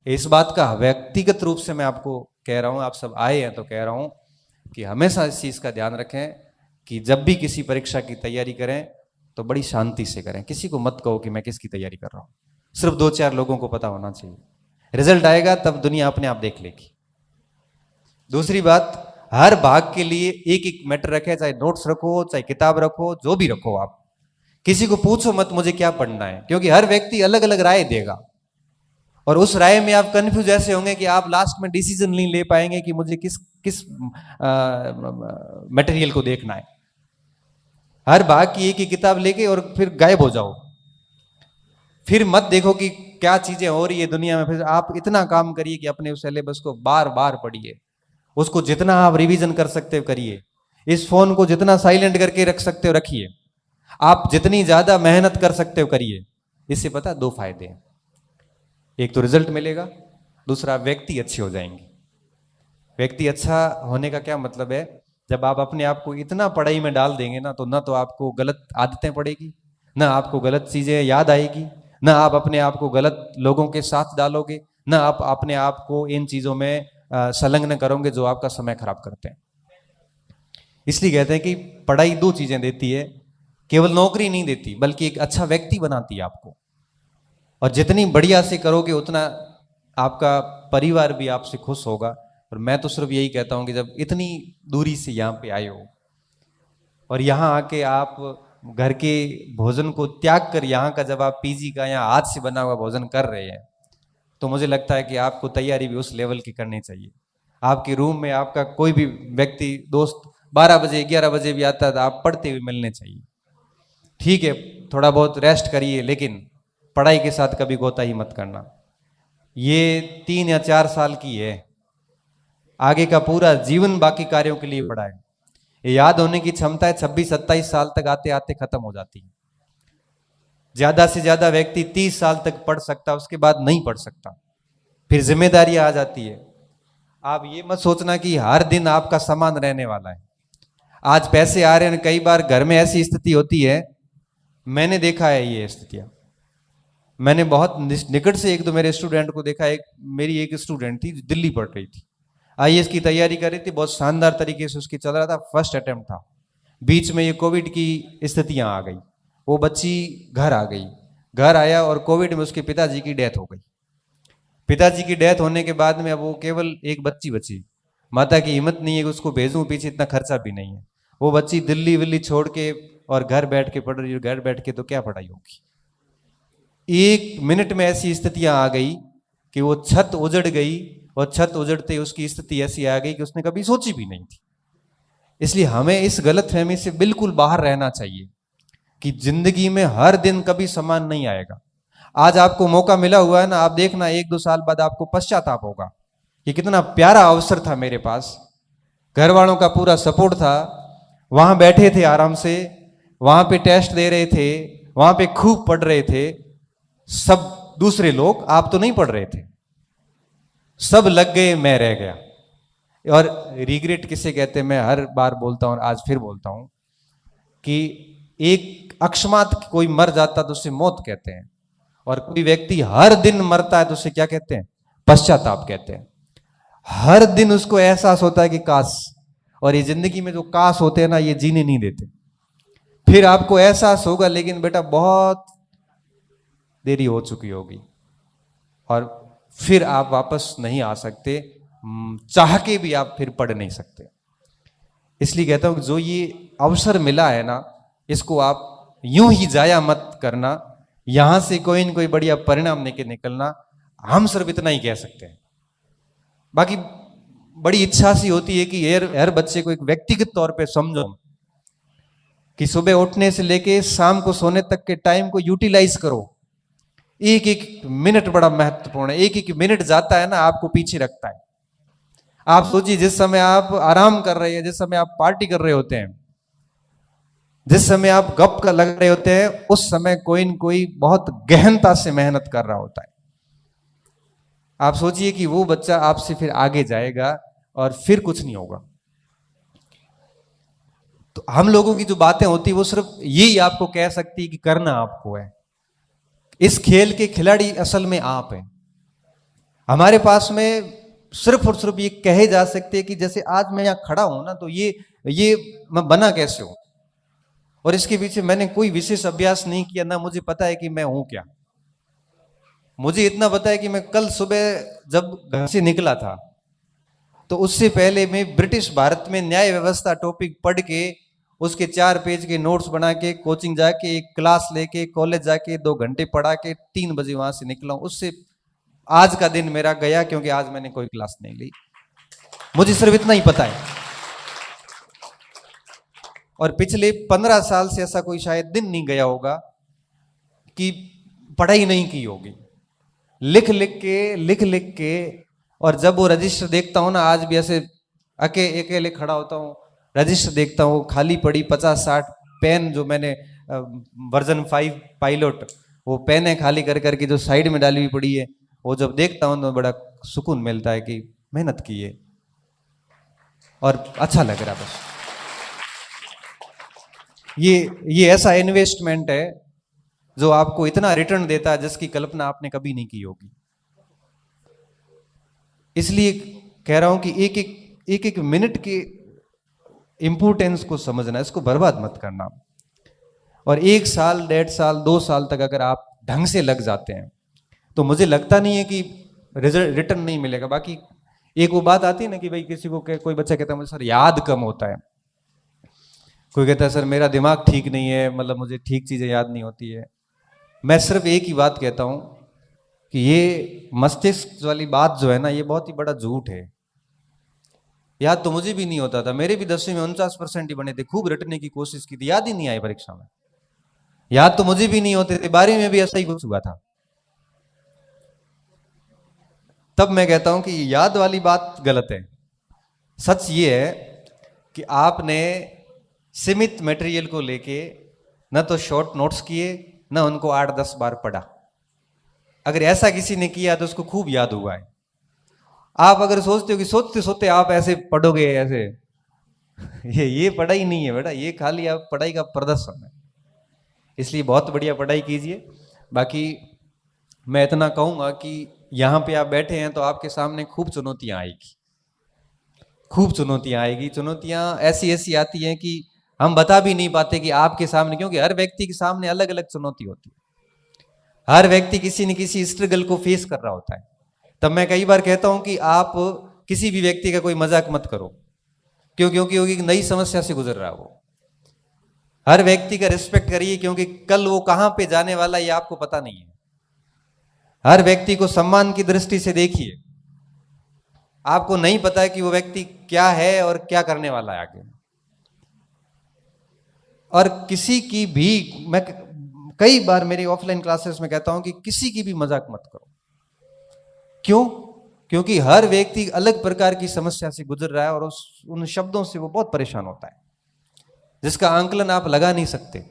इस बात का व्यक्तिगत रूप से मैं आपको कह रहा हूं, आप सब आए हैं तो कह रहा हूं कि हमेशा इस चीज का ध्यान रखें कि जब भी किसी परीक्षा की तैयारी करें तो बड़ी शांति से करें। किसी को मत कहो कि मैं किसकी तैयारी कर रहा हूं, सिर्फ दो चार लोगों को पता होना चाहिए। रिजल्ट आएगा तब दुनिया अपने आप देख लेगी। दूसरी बात, हर भाग के लिए एक एक मैटर रखे, चाहे नोट्स रखो, चाहे किताब रखो, जो भी रखो। आप किसी को पूछो मत मुझे क्या पढ़ना है, क्योंकि हर व्यक्ति अलग अलग राय देगा और उस राय में आप कंफ्यूज ऐसे होंगे कि आप लास्ट में डिसीजन नहीं ले पाएंगे कि मुझे किस किस मटेरियल को देखना है। हर भाग की एक ही किताब लेके और फिर गायब हो जाओ। फिर मत देखो कि क्या चीजें हो रही है दुनिया में। फिर आप इतना काम करिए कि अपने उस सिलेबस को बार बार पढ़िए, उसको जितना आप रिवीजन कर सकते हो करिए। इस फोन को जितना साइलेंट करके रख सकते हो रखिए। आप जितनी ज्यादा मेहनत कर सकते हो करिए। इससे पता दो फायदे हैं, एक तो रिजल्ट मिलेगा, दूसरा व्यक्ति अच्छे हो जाएंगे। व्यक्ति अच्छा होने का क्या मतलब है, जब आप अपने आप को इतना पढ़ाई में डाल देंगे ना, तो ना तो आपको गलत आदतें पड़ेगी, ना आपको गलत चीजें याद आएगी, ना आप अपने आप को गलत लोगों के साथ डालोगे, ना आप अपने आप को इन चीजों में संलग्न करोगे जो आपका समय खराब करते हैं। इसलिए कहते हैं कि पढ़ाई दो चीजें देती है, केवल नौकरी नहीं देती बल्कि एक अच्छा व्यक्ति बनाती है आपको। और जितनी बढ़िया से करोगे उतना आपका परिवार भी आपसे खुश होगा। और मैं तो सिर्फ यही कहता हूं कि जब इतनी दूरी से यहाँ पे आए हो और यहाँ आके आप घर के भोजन को त्याग कर यहाँ का जब आप पीजी का या हाथ से बना हुआ भोजन कर रहे हैं, तो मुझे लगता है कि आपको तैयारी भी उस लेवल की करनी चाहिए। आपके रूम में आपका कोई भी व्यक्ति दोस्त 12 बजे 11 बजे भी आता है तो आप पढ़ते हुए मिलने चाहिए। ठीक है, थोड़ा बहुत रेस्ट करिए, लेकिन पढ़ाई के साथ कभी कोताही मत करना। ये 3 या 4 साल की है, आगे का पूरा जीवन बाकी कार्यों के लिए पढ़ा है। ये याद होने की क्षमता है 26-27 साल तक आते आते खत्म हो जाती है। ज्यादा से ज्यादा व्यक्ति 30 साल तक पढ़ सकता है, उसके बाद नहीं पढ़ सकता, फिर जिम्मेदारी आ जाती है। आप ये मत सोचना कि हर दिन आपका समान रहने वाला है। आज पैसे आ रहे हैं, कई बार घर में ऐसी स्थिति होती है, मैंने देखा है ये स्थितियां। मैंने बहुत निकट से एक दो मेरे स्टूडेंट को देखा। मेरी एक स्टूडेंट थी जो दिल्ली पढ़ रही थी, आईएएस की तैयारी कर रही थी, बहुत शानदार तरीके से उसकी चल रहा था, फर्स्ट अटेम्प्ट था। बीच में ये कोविड की स्थितियां आ गई, वो बच्ची घर आ गई। घर आया और कोविड में उसके पिताजी की डेथ हो गई। पिताजी की डेथ होने के बाद में अब वो केवल एक बच्ची बची। माता की हिम्मत नहीं है कि उसको भेजूं, पीछे इतना खर्चा भी नहीं है। वो बच्ची दिल्ली विल्ली छोड़ के और घर बैठ के पढ़ रही है। घर बैठ के तो क्या पढ़ाई होगी। एक मिनट में ऐसी स्थितियां आ गई कि वो छत उजड़ गई, और छत उजड़ते उसकी स्थिति ऐसी आ गई कि उसने कभी सोची भी नहीं थी। इसलिए हमें इस गलतफहमी से बिल्कुल बाहर रहना चाहिए कि जिंदगी में हर दिन कभी समान नहीं आएगा। आज आपको मौका मिला हुआ है ना, आप देखना 1-2 साल बाद आपको पश्चाताप होगा कि कितना प्यारा अवसर था मेरे पास, घर वालों का पूरा सपोर्ट था, वहां बैठे थे आराम से, वहां पे टेस्ट दे रहे थे, वहां पे खूब पढ़ रहे थे सब दूसरे लोग, आप तो नहीं पढ़ रहे थे। सब लग गए, मैं रह गया। और रिग्रेट किसे कहते हैं, मैं हर बार बोलता हूं, आज फिर बोलता हूं कि एक अकस्मात कोई मर जाता तो उसे मौत कहते हैं, और कोई व्यक्ति हर दिन मरता है तो उसे क्या कहते हैं, पश्चाताप कहते हैं। हर दिन उसको एहसास होता है कि काश, और ये जिंदगी में जो काश होते हैं ना, ये जीने नहीं देते। फिर आपको एहसास होगा, लेकिन बेटा बहुत देरी हो चुकी होगी, और फिर आप वापस नहीं आ सकते, चाह के भी आप फिर पढ़ नहीं सकते। इसलिए कहता हूं कि जो ये अवसर मिला है ना, इसको आप यूं ही जाया मत करना। यहां से कोई न कोई बढ़िया परिणाम लेके निकलना, हम सिर्फ इतना ही कह सकते हैं। बाकी बड़ी इच्छा सी होती है कि हर बच्चे को एक व्यक्तिगत तौर पे समझो कि सुबह उठने से लेके शाम को सोने तक के टाइम को यूटिलाइज करो। एक एक मिनट बड़ा महत्वपूर्ण है। एक एक मिनट जाता है ना, आपको पीछे रखता है। आप सोचिए, जिस समय आप आराम कर रहे हैं, जिस समय आप पार्टी कर रहे होते हैं, जिस समय आप गप का लग रहे होते हैं, उस समय कोई न कोई बहुत गहनता से मेहनत कर रहा होता है। आप सोचिए कि वो बच्चा आपसे फिर आगे जाएगा और फिर कुछ नहीं होगा। तो हम लोगों की जो बातें होती है वो सिर्फ यही आपको कह सकती है कि करना आपको है। इस खेल के खिलाड़ी असल में आप हैं। हमारे पास में सिर्फ और सिर्फ ये कहे जा सकते हैं कि जैसे आज मैं यहां खड़ा हूं ना, तो ये मैं बना कैसे हूं, और इसके पीछे मैंने कोई विशेष अभ्यास नहीं किया, ना मुझे पता है कि मैं हूं क्या। मुझे इतना पता है कि मैं कल सुबह जब घर से निकला था, तो उससे पहले मैं ब्रिटिश भारत में न्याय व्यवस्था टॉपिक पढ़ के उसके 4 पेज के नोट्स बना के कोचिंग जाके एक क्लास लेके कॉलेज जाके 2 घंटे पढ़ा के 3 बजे वहां से निकला हूं। उससे आज का दिन मेरा गया, क्योंकि आज मैंने कोई क्लास नहीं ली। मुझे सिर्फ इतना ही पता है। और पिछले 15 साल से ऐसा कोई शायद दिन नहीं गया होगा कि पढ़ाई नहीं की होगी। लिख लिख के, और जब वो रजिस्टर देखता हूं ना, आज भी ऐसे अकेले खड़ा होता हूं, रजिस्टर देखता हूं, खाली पड़ी 50-60 पेन, जो मैंने वर्जन 5 पायलट वो पेन है खाली कर करके जो साइड में डाली हुई पड़ी है, वो जब देखता हूं तो बड़ा सुकून मिलता है कि मेहनत की है और अच्छा लग रहा है। बस ये ऐसा इन्वेस्टमेंट है जो आपको इतना रिटर्न देता है जिसकी कल्पना आपने कभी नहीं की होगी। इसलिए कह रहा हूं कि एक एक मिनट की इंपोर्टेंस को समझना, इसको बर्बाद मत करना। और 1 साल 1.5 साल 2 साल तक अगर आप ढंग से लग जाते हैं तो मुझे लगता नहीं है कि रिजल्ट रिटर्न नहीं मिलेगा। बाकी एक वो बात आती है ना कि भाई किसी को कोई बच्चा कहता है मुझे सर याद कम होता है, कोई कहता है सर मेरा दिमाग ठीक नहीं है, मतलब मुझे ठीक चीजें याद नहीं होती है। मैं सिर्फ एक ही बात कहता हूं कि ये मस्तिष्क वाली बात जो है ना, ये बहुत ही बड़ा झूठ है। याद तो मुझे भी नहीं होता था, मेरे भी 10वीं में 49% ही बने थे, खूब रटने की कोशिश की थी, याद ही नहीं आई परीक्षा में। याद तो मुझे भी नहीं होते थे, 12वीं में भी ऐसा ही कुछ हुआ था। तब मैं कहता हूं कि याद वाली बात गलत है। सच ये है कि आपने सीमित मटेरियल को लेके न तो शॉर्ट नोट्स किए, न उनको 8-10 बार पढ़ा। अगर ऐसा किसी ने किया तो उसको खूब याद हुआ है। आप अगर सोचते हो कि सोचते सोचते आप ऐसे पढ़ोगे ऐसे, ये पढ़ाई नहीं है बेटा, ये खाली आप पढ़ाई का प्रदर्शन है। इसलिए बहुत बढ़िया पढ़ाई कीजिए। बाकी मैं इतना कहूंगा कि यहां पे आप बैठे हैं तो आपके सामने खूब चुनौतियां आएगी, खूब चुनौतियां आएगी। चुनौतियां ऐसी ऐसी आती हैं कि हम बता भी नहीं पाते कि आपके सामने, क्योंकि हर व्यक्ति के सामने अलग अलग चुनौती होती है। हर व्यक्ति किसी न किसी स्ट्रगल को फेस कर रहा होता है। तब मैं कई बार कहता हूं कि आप किसी भी व्यक्ति का कोई मजाक मत करो, क्योंकि एक नई समस्या से गुजर रहा है वो। हर व्यक्ति का रिस्पेक्ट करिए, क्योंकि कल वो कहां पे जाने वाला है ये आपको पता नहीं है। हर व्यक्ति को सम्मान की दृष्टि से देखिए, आपको नहीं पता है कि वो व्यक्ति क्या है और क्या करने वाला है आगे। और किसी की भी, मैं कई बार मेरी ऑफलाइन क्लासेस में कहता हूं कि किसी की भी मजाक मत करो। क्यों? क्योंकि हर व्यक्ति अलग प्रकार की समस्या से गुजर रहा है और उन शब्दों से वो बहुत परेशान होता है जिसका आंकलन आप लगा नहीं सकते।